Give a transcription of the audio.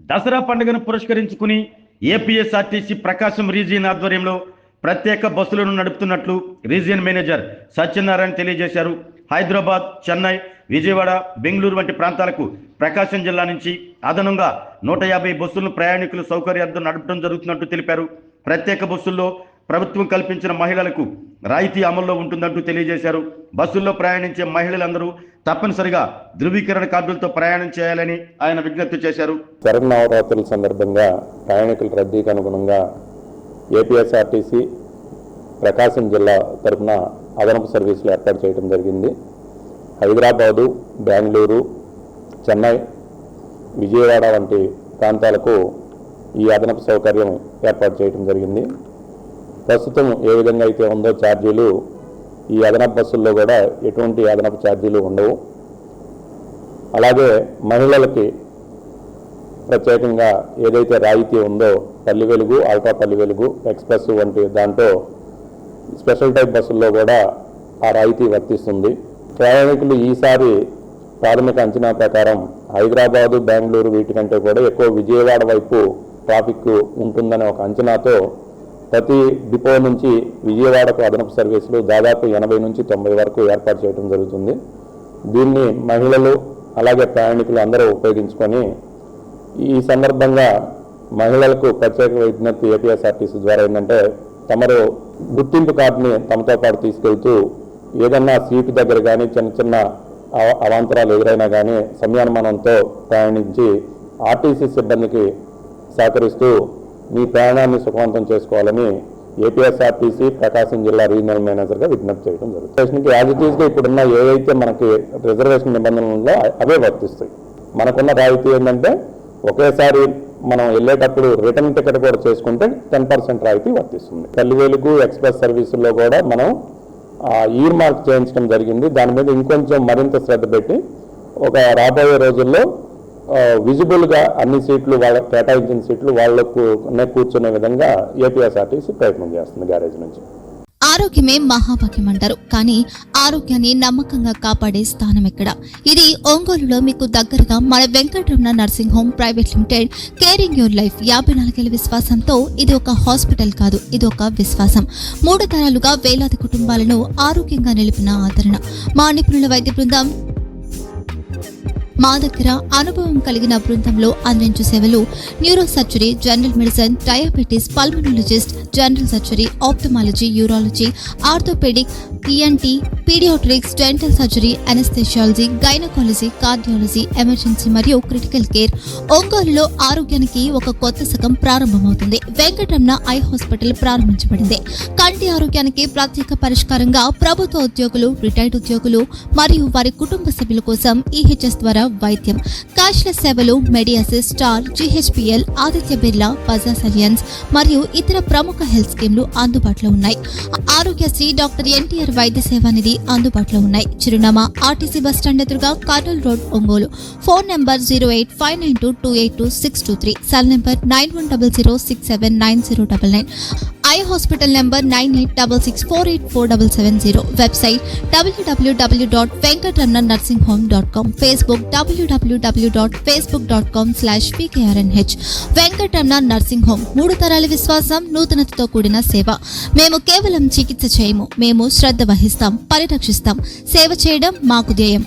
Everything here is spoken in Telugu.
దసరా పండుగను పురస్కరించుకుని ఏపీఎస్ఆర్టీసీ ప్రకాశం రీజియన్ ఆధ్వర్యంలో ప్రత్యేక బస్సులను నడుపుతున్నట్లు రీజియన్ మేనేజర్ సత్యనారాయణ తెలియజేశారు. హైదరాబాద్, చెన్నై, విజయవాడ, బెంగళూరు వంటి ప్రాంతాలకు ప్రకాశం జిల్లా నుంచి అదనంగా 150 బస్సులను ప్రయాణికుల సౌకర్యార్థం నడపడం జరుగుతున్నట్టు తెలిపారు. ప్రత్యేక బస్సుల్లో ప్రభుత్వం కల్పించిన మహిళలకు రాయితీ అమల్లో ఉంటుందంటూ తెలియజేశారు. బస్సుల్లో ప్రయాణించే మహిళలందరూ తప్పనిసరిగా ధృవీకరణ కార్డులతో ప్రయాణం చేయాలని ఆయన విజ్ఞప్తి చేశారు. శరన్నవరాత్రుల సందర్భంగా ప్రయాణికుల రద్దీకి అనుగుణంగా ఏపీఎస్ఆర్టీసీ ప్రకాశం జిల్లా తరఫున అదనపు సర్వీసులు ఏర్పాటు చేయడం జరిగింది. హైదరాబాదు, బెంగళూరు, చెన్నై, విజయవాడ వంటి ప్రాంతాలకు ఈ అదనపు సౌకర్యం ఏర్పాటు చేయడం జరిగింది. ప్రస్తుతం ఏ విధంగా అయితే ఉందో ఛార్జీలు ఈ అదనపు బస్సుల్లో కూడా ఎటువంటి అదనపు ఛార్జీలు ఉండవు. అలాగే మహిళలకి ప్రత్యేకంగా ఏదైతే రాయితీ ఉందో పల్లి వెలుగు, అల్ట్రా పల్లి వెలుగు, ఎక్స్ప్రెస్ వంటి దాంట్లో స్పెషల్ టైప్ బస్సుల్లో కూడా ఆ రాయితీ వర్తిస్తుంది. ప్రయాణికులు ఈసారి ప్రాథమిక అంచనా ప్రకారం హైదరాబాదు, బెంగళూరు వీటికంటే కూడా ఎక్కువ విజయవాడ వైపు ట్రాఫిక్ ఉంటుందనే ఒక అంచనాతో ప్రతి డిపో నుంచి విజయవాడకు అదనపు సర్వీసులు దాదాపు 80 నుంచి 90 వరకు ఏర్పాటు చేయడం జరుగుతుంది. దీన్ని మహిళలు అలాగే ప్రయాణికులు అందరూ ఉపయోగించుకొని ఈ సందర్భంగా మహిళలకు ప్రత్యేక విజ్ఞప్తి ఏపీఎస్ఆర్టీసీ ద్వారా ఏంటంటే తమరు గుర్తింపు కార్డుని తమతో పాటు తీసుకెళ్తూ ఏదన్నా సీటు దగ్గర కానీ చిన్న చిన్న అవాంతరాలు ఎదురైనా కానీ సంయమనంతో ప్రయాణించి ఆర్టీసీ సిబ్బందికి సహకరిస్తూ మీ ప్రయాణాన్ని సుఖవంతం చేసుకోవాలని ఏపీఎస్ఆర్టీసీ ప్రకాశం జిల్లా రీజనల్ మేనేజర్గా విజ్ఞప్తి చేయడం జరుగుతుంది. స్టేషన్కి యాజ్ ఇట్ ఈస్గా ఇప్పుడున్న ఏవైతే మనకి రిజర్వేషన్ నిబంధనలలో అవే వర్తిస్తాయి. మనకున్న రాయితీ ఏంటంటే ఒకేసారి మనం వెళ్ళేటప్పుడు రిటర్న్ టికెట్ కూడా చేసుకుంటే 10% రాయితీ వర్తిస్తుంది. పల్లి వెలుగు, ఎక్స్ప్రెస్ సర్వీసుల్లో కూడా మనం ఇయర్ మార్క్ చేయించడం జరిగింది. దాని మీద ఇంకొంచెం మరింత శ్రద్ధ పెట్టి ఒక రాబోయే రోజుల్లో విజిబుల్గా అన్ని సీట్లు వాళ్ళకి కేటాయించిన సీట్లు వాళ్లకు కూర్చునే విధంగా ఏపీఎస్ఆర్టీసీ ప్రయత్నం చేస్తుంది గ్యారేజ్ నుంచి. ఆరోగ్యమే మహాభాగ్యం అంటారు, కానీ ఆరోగ్యాన్ని నమ్మకంగా కాపాడే స్థానం ఎక్కడ? ఇది ఒంగోలులో మీకు దగ్గరగా మన Venkataramana nursing home private limited. Caring your life 54 ఏళ్ల విశ్వాసంతో ఇది ఒక హాస్పిటల్ కాదు, ఇది ఒక విశ్వాసం. 3 తరాలుగా వేలాది కుటుంబాలను ఆరోగ్యంగా నిలిపిన ఆదరణ. మా నిపుణుల వైద్య బృందం మా దగ్గర అనుభవం కలిగిన బృందంలో అందించే సేవలు neuro surgery, general medicine, diabetes, pulmonologist, general surgery, ophthalmology, urology, orthopaedic, ENT, paediatrics, dental surgery, anaesthesiology, gynaecology, cardiology, emergency మరియు క్రిటికల్ కేర్. ఒంగోలులో ఆరోగ్యానికి ఒక కొత్త శకం ప్రారంభమవుతుంది. వెంకటరమణ ఐ హాస్పిటల్ ప్రారంభించబడింది. కంటి ఆరోగ్యానికి ప్రత్యేక పరిష్కారంగా ప్రభుత్వ ఉద్యోగులు, రిటైర్డ్ ఉద్యోగులు మరియు వారి కుటుంబ సభ్యుల కోసం ఈహెచ్ఎస్ ద్వారా వైద్యం. క్యాష్లెస్ సేవలు మెడియాసిస్, స్టార్, జీహెచ్పీఎల్, ఆదిత్య బిర్లా, బజాజ్ అలియన్స్ మరియు ఇతర ప్రముఖ హెల్త్ స్కీమ్లు అందుబాటులో ఉన్నాయి. ఆరోగ్యశ్రీ, డాక్టర్ ఎన్టీఆర్ వైద్య సేవా నిధి అందుబాటులో ఉన్నాయి. చిరునామా ఆర్టీసీ బస్టాండ్ ఎదురుగా, Kurnool road, Ongole. Phone number 08592282623, cell number 9100679099. Eye hospital number 9866484770. Website www.venkatramanarsinghome.com. Facebook www.facebook.com/pkrnh. Venkataramana nursing home, 3 తరాల విశ్వాసం, నూతనతతో కూడిన సేవ. మేము కేవలం చికిత్స చేయము, మేము శ్రద్ధ వహిస్తాం, పరిరక్షిస్తాం. సేవ చేయడం మాకు ధ్యేయం.